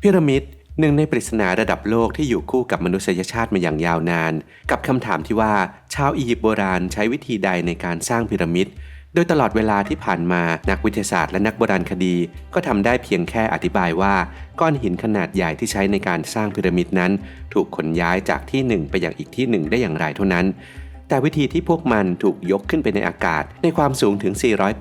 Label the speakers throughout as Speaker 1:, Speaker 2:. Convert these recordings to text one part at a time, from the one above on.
Speaker 1: พีระมิดหนึ่งในปริศนาระดับโลกที่อยู่คู่กับมนุษยชาติมาอย่างยาวนานกับคำถามที่ว่าชาวอียิปต์โบราณใช้วิธีใดในการสร้างพีระมิดโดยตลอดเวลาที่ผ่านมานักวิทยาศาสตร์และนักโบราณคดีก็ทำได้เพียงแค่อธิบายว่าก้อนหินขนาดใหญ่ที่ใช้ในการสร้างพีระมิดนั้นถูกขนย้ายจากที่หนึ่งไปยังอีกที่หนึ่งได้อย่างไรเท่านั้นแต่วิธีที่พวกมันถูกยกขึ้นไปในอากาศในความสูงถึง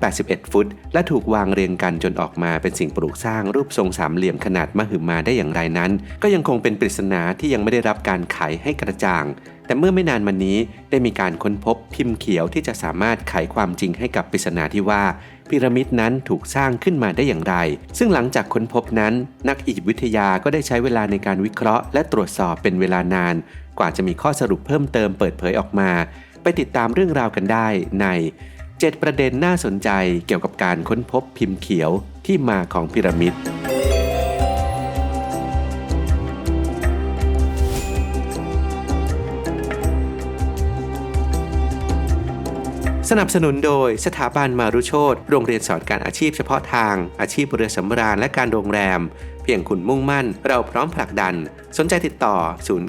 Speaker 1: 481ฟุตและถูกวางเรียงกันจนออกมาเป็นสิ่งปลูกสร้างรูปทรงสามเหลี่ยมขนาดมหึมาได้อย่างไรนั้นก็ยังคงเป็นปริศนาที่ยังไม่ได้รับการไขให้กระจ่างแต่เมื่อไม่นานมานี้ได้มีการค้นพบพิมพ์เขียวที่จะสามารถไขความจริงให้กับปริศนาที่ว่าพีระมิดนั้นถูกสร้างขึ้นมาได้อย่างไรซึ่งหลังจากค้นพบนั้นนักอียิปต์วิทยาก็ได้ใช้เวลาในการวิเคราะห์และตรวจสอบเป็นเวลานานกว่าจะมีข้อสรุปเพิ่มเติมเปิดเผยออกมาไปติดตามเรื่องราวกันได้ใน7ประเด็นน่าสนใจเกี่ยวกับการค้นพบพิมพ์เขียวที่มาของพีระมิดสนับสนุนโดยสถาบันมารุโชติโรงเรียนสอนการอาชีพเฉพาะทางอาชีพเรือสำราญและการโรงแรมเพียงคุณมุ่งมั่นเราพร้อมผลักดันสนใจติดต่อ0971597447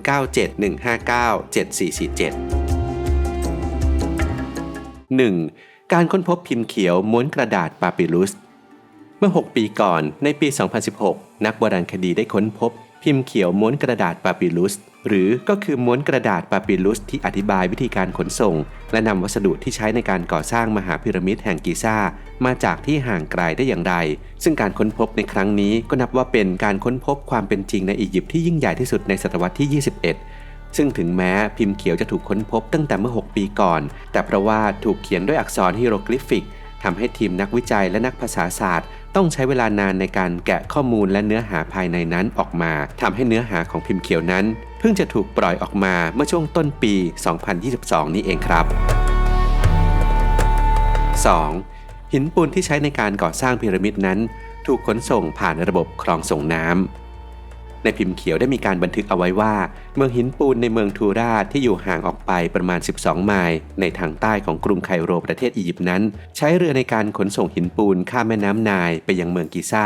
Speaker 1: 1. การค้นพบพิมพ์เขียวม้วนกระดาษปาปิรุสเมื่อ6ปีก่อนในปี2016นักโบราณคดีได้ค้นพบพิมพ์เขียวม้วนกระดาษปาปิรุสหรือก็คือม้วนกระดาษปาปิรุสที่อธิบายวิธีการขนส่งและนำวัสดุที่ใช้ในการก่อสร้างมหาพีระมิดแห่งกิซ่ามาจากที่ห่างไกลได้อย่างไรซึ่งการค้นพบในครั้งนี้ก็นับว่าเป็นการค้นพบความเป็นจริงในอียิปต์ที่ยิ่งใหญ่ที่สุดในศตวรรษที่21ซึ่งถึงแม้พิมพ์เขียวจะถูกค้นพบตั้งแต่เมื่อ6ปีก่อนแต่เพราะว่าถูกเขียนด้วยอักษรฮีโรกลิฟิกทำให้ทีมนักวิจัยและนักภาษาศาสตร์ต้องใช้เวลานานในการแกะข้อมูลและเนื้อหาภายในนั้นออกมาทำให้เนื้อหาของพิมพ์เขียวนั้นเพิ่งจะถูกปล่อยออกมาเมื่อช่วงต้นปี 2022 นี้เองครับ 2. หินปูนที่ใช้ในการก่อสร้างพีระมิดนั้นถูกขนส่งผ่านระบบคลองส่งน้ำในพิมพ์เขียวได้มีการบันทึกเอาไว้ว่าเมืองหินปูนในเมืองทูราที่อยู่ห่างออกไปประมาณ12ไมล์ในทางใต้ของกรุงไคโรประเทศอียิปต์นั้นใช้เรือในการขนส่งหินปูนข้ามแม่น้ำไนล์ไปยังเมืองกิซ่า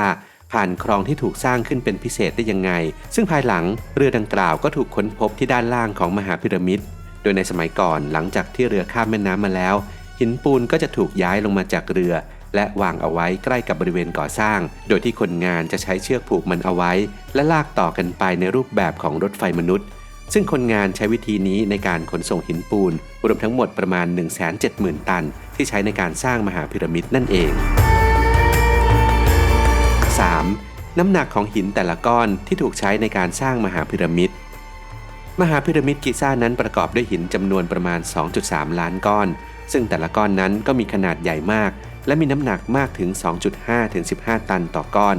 Speaker 1: ผ่านคลองที่ถูกสร้างขึ้นเป็นพิเศษได้ยังไงซึ่งภายหลังเรือดังกล่าวก็ถูกค้นพบที่ด้านล่างของมหาพีระมิดโดยในสมัยก่อนหลังจากที่เรือข้ามแม่น้ำมาแล้วหินปูนก็จะถูกย้ายลงมาจากเรือและวางเอาไว้ใกล้กับบริเวณก่อสร้างโดยที่คนงานจะใช้เชือกผูกมันเอาไว้และลากต่อกันไปในรูปแบบของรถไฟมนุษย์ซึ่งคนงานใช้วิธีนี้ในการขนส่งหินปูนรวมทั้งหมดประมาณ 170,000 ตันที่ใช้ในการสร้างมหาพีระมิดนั่นเอง 3. น้ำหนักของหินแต่ละก้อนที่ถูกใช้ในการสร้างมหาพีระมิดมหาพีระมิดกิซ่านั้นประกอบด้วยหินจำนวนประมาณ 2.3 ล้านก้อนซึ่งแต่ละก้อนนั้นก็มีขนาดใหญ่มากและมีน้ำหนักมากถึง 2.5 ถึง 15 ตันต่อก้อน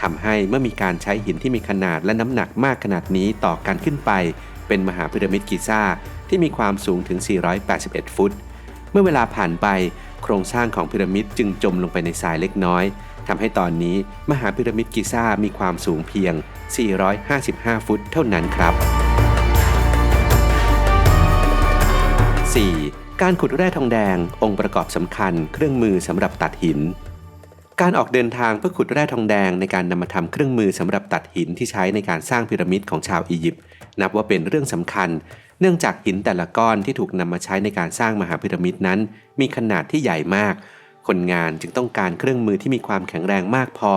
Speaker 1: ทำให้เมื่อมีการใช้หินที่มีขนาดและน้ำหนักมากขนาดนี้ต่อกันขึ้นไปเป็นมหาพีระมิดกิซ่าที่มีความสูงถึง481ฟุตเมื่อเวลาผ่านไปโครงสร้างของพีระมิดจึงจมลงไปในทรายเล็กน้อยทำให้ตอนนี้มหาพีระมิดกิซ่ามีความสูงเพียง455ฟุตเท่านั้นครับ 4. การขุดแร่ทองแดงองค์ประกอบสำคัญเครื่องมือสำหรับตัดหินการออกเดินทางเพื่อขุดแร่ทองแดงในการนำมาทำเครื่องมือสำหรับตัดหินที่ใช้ในการสร้างพีระมิดของชาวอียิปต์นับว่าเป็นเรื่องสำคัญเนื่องจากหินแต่ละก้อนที่ถูกนำมาใช้ในการสร้างมหาพีระมิดนั้นมีขนาดที่ใหญ่มากคนงานจึงต้องการเครื่องมือที่มีความแข็งแรงมากพอ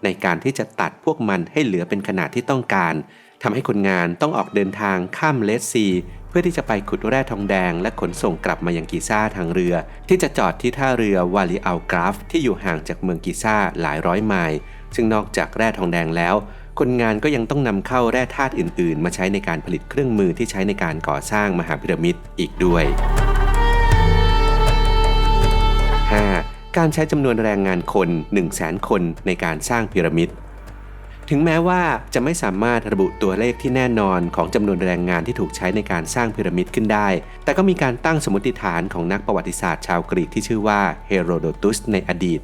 Speaker 1: ในการที่จะตัดพวกมันให้เหลือเป็นขนาดที่ต้องการทำให้คนงานต้องออกเดินทางข้ามเลดซีเพื่อที่จะไปขุดแร่ทองแดงและขนส่งกลับมายังกิซ่าทางเรือที่จะจอดที่ท่าเรือวาลีอัลกราฟที่อยู่ห่างจากเมืองกิซ่าหลายร้อยไมล์ซึ่งนอกจากแร่ทองแดงแล้วคนงานก็ยังต้องนำเข้าแร่ธาตุอื่นๆมาใช้ในการผลิตเครื่องมือที่ใช้ในการก่อสร้างมหาพีระมิดอีกด้วย 5. การใช้จำนวนแรงงานคน 100,000 คนในการสร้างพีระมิดถึงแม้ว่าจะไม่สามารถระบุตัวเลขที่แน่นอนของจำนวนแรงงานที่ถูกใช้ในการสร้างพีระมิดขึ้นได้แต่ก็มีการตั้งสมมติฐานของนักประวัติศาสตร์ชาวกรีกที่ชื่อว่าเฮโรโดตุสในอดีต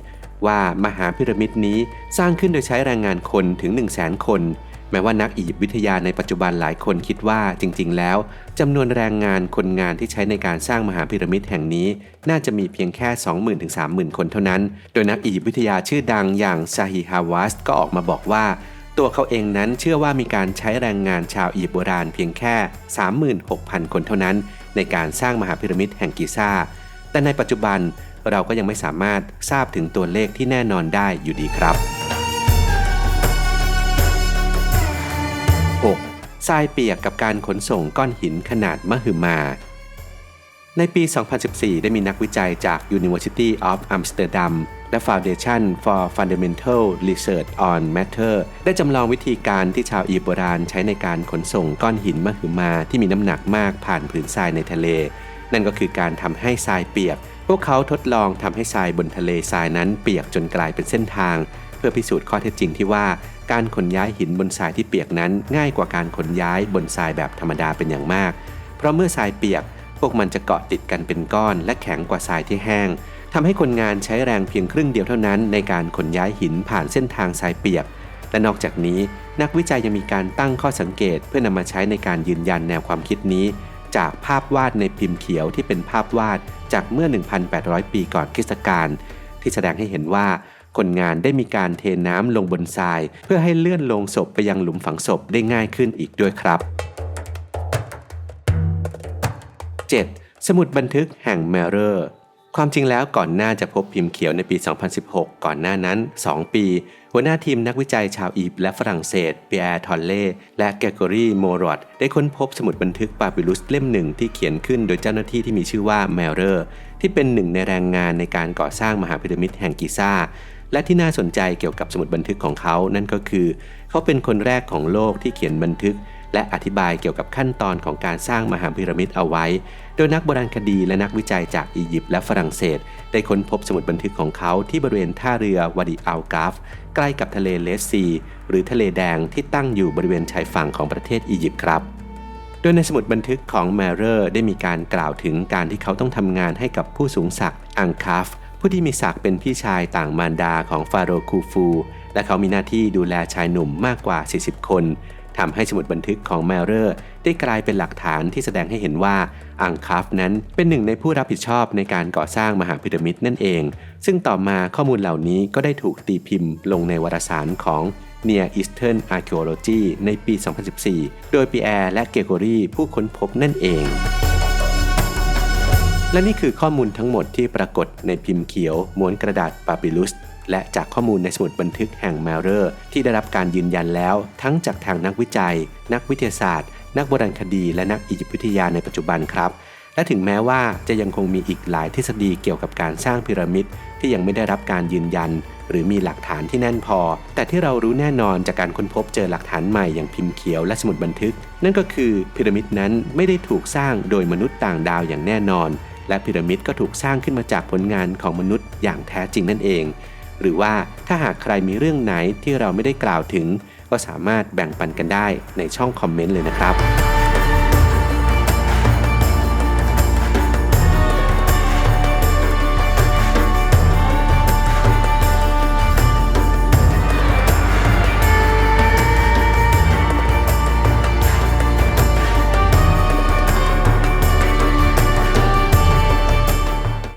Speaker 1: ว่ามหาพีระมิดนี้สร้างขึ้นโดยใช้แรงงานคนถึง 100,000 คนแม้ว่านักอียิปต์วิทยาในปัจจุบันหลายคนคิดว่าจริงๆแล้วจำนวนแรงงานคนงานที่ใช้ในการสร้างมหาพีระมิดแห่งนี้น่าจะมีเพียงแค่ 20,000 ถึง 30,000 คนเท่านั้นโดยนักอียิปต์วิทยาชื่อดังอย่างซาฮิฮาวาสก็ออกมาบอกว่า ตัวเขาเองนั้นเชื่อว่ามีการใช้แรงงานชาวอียิปต์โบราณเพียงแค่ 36,000 คนเท่านั้นในการสร้างมหาพีระมิดแห่งกิซาแต่ในปัจจุบันเราก็ยังไม่สามารถทราบถึงตัวเลขที่แน่นอนได้อยู่ดีครับ 6. ทรายเปียกกับการขนส่งก้อนหินขนาดมหึมาในปี 2014 ได้มีนักวิจัยจาก University of Amsterdam และ Foundation for Fundamental Research on Matter ได้จำลองวิธีการที่ชาวอียิปต์โบราณใช้ในการขนส่งก้อนหินมหึมาที่มีน้ำหนักมากผ่านผืนทรายในทะเลนั่นก็คือการทำให้ทรายเปียกพวกเขาทดลองทำให้ทรายบนทะเลทรายนั้นเปียกจนกลายเป็นเส้นทางเพื่อพิสูจน์ข้อเท็จจริงที่ว่าการขนย้ายหินบนทรายที่เปียกนั้นง่ายกว่าการขนย้ายบนทรายแบบธรรมดาเป็นอย่างมากเพราะเมื่อทรายเปียกพวกมันจะเกาะติดกันเป็นก้อนและแข็งกว่าทรายที่แห้งทำให้คนงานใช้แรงเพียงครึ่งเดียวเท่านั้นในการขนย้ายหินผ่านเส้นทางทรายเปียกและนอกจากนี้นักวิจัยยังมีการตั้งข้อสังเกตเพื่อนำมาใช้ในการยืนยันแนวความคิดนี้จากภาพวาดในพิมพ์เขียวที่เป็นภาพวาดจากเมื่อ 1,800 ปีก่อนคริสตกาลที่แสดงให้เห็นว่าคนงานได้มีการเทน้ำลงบนทรายเพื่อให้เลื่อนโลงศพไปยังหลุมฝังศพได้ง่ายขึ้นอีกด้วยครับ 7. สมุดบันทึกแห่งแมเรอร์ความจริงแล้วก่อนหน้าจะพบพิมพ์เขียวในปี 2016 ก่อนหน้านั้น 2 ปีหัวหน้าทีมนักวิจัยชาวอียิปต์และฝรั่งเศสเปียร์ทอลเล่และเกโกรีโมรอดได้ค้นพบสมุดบันทึกปาปิรุสเล่มหนึ่งที่เขียนขึ้นโดยเจ้าหน้าที่ที่มีชื่อว่าแมเรอร์ที่เป็นหนึ่งในแรงงานในการก่อสร้างมหาพีระมิดแห่งกิซาและที่น่าสนใจเกี่ยวกับสมุดบันทึกของเขานั่นก็คือเขาเป็นคนแรกของโลกที่เขียนบันทึกและอธิบายเกี่ยวกับขั้นตอนของการสร้างมหาพีระมิดเอาไว้โดยนักโบราณคดีและนักวิจัยจากอียิปต์และฝรั่งเศสได้ค้นพบสมุดบันทึกของเขาที่บริเวณท่าเรือวาดิอัลกาฟใกล้กับทะเลเลสซีหรือทะเลแดงที่ตั้งอยู่บริเวณชายฝั่งของประเทศอียิปต์ครับโดยในสมุดบันทึกของแมเรอร์ได้มีการกล่าวถึงการที่เขาต้องทำงานให้กับผู้สูงศักดิ์อังคาฟผู้ที่มีศักดิ์เป็นพี่ชายต่างมารดาของฟาโรห์คูฟูและเขามีหน้าที่ดูแลชายหนุ่มมากกว่า40คนทำให้สมุดบันทึกของแมเรอร์ได้กลายเป็นหลักฐานที่แสดงให้เห็นว่าอังคาฟนั้นเป็นหนึ่งในผู้รับผิดชอบในการก่อสร้างมหาพีระมิดนั่นเองซึ่งต่อมาข้อมูลเหล่านี้ก็ได้ถูกตีพิมพ์ลงในวารสารของ Near Eastern Archaeology ในปี 2014 โดยปีแอร์และเกโกรีผู้ค้นพบนั่นเองและนี่คือข้อมูลทั้งหมดที่ปรากฏในพิมพ์เขียวม้วนกระดาษปาปิรุสและจากข้อมูลในสมุดบันทึกแห่งแมเรอร์ที่ได้รับการยืนยันแล้วทั้งจากทางนักวิจัยนักวิทยาศาสตร์นักโบราณคดีและนักอียิปต์วิทยาในปัจจุบันครับและถึงแม้ว่าจะยังคงมีอีกหลายทฤษฎีเกี่ยวกับการสร้างพีระมิดที่ยังไม่ได้รับการยืนยันหรือมีหลักฐานที่แน่นพอแต่ที่เรารู้แน่นอนจากการค้นพบเจอหลักฐานใหม่อย่างพิมพ์เขียวและสมุดบันทึกนั่นก็คือพีระมิดนั้นไม่ได้ถูกสร้างโดยมนุษย์ต่างดาวอย่างแน่นอนและพีระมิดก็ถูกสร้างขึ้นมาจากผลงานของมนุษย์อย่างแท้จริงนั่นเองหรือว่าถ้าหากใครมีเรื่องไหนที่เราไม่ได้กล่าวถึงก็สามารถแบ่งปันกันได้ในช่องคอมเมนต์เลยนะครับ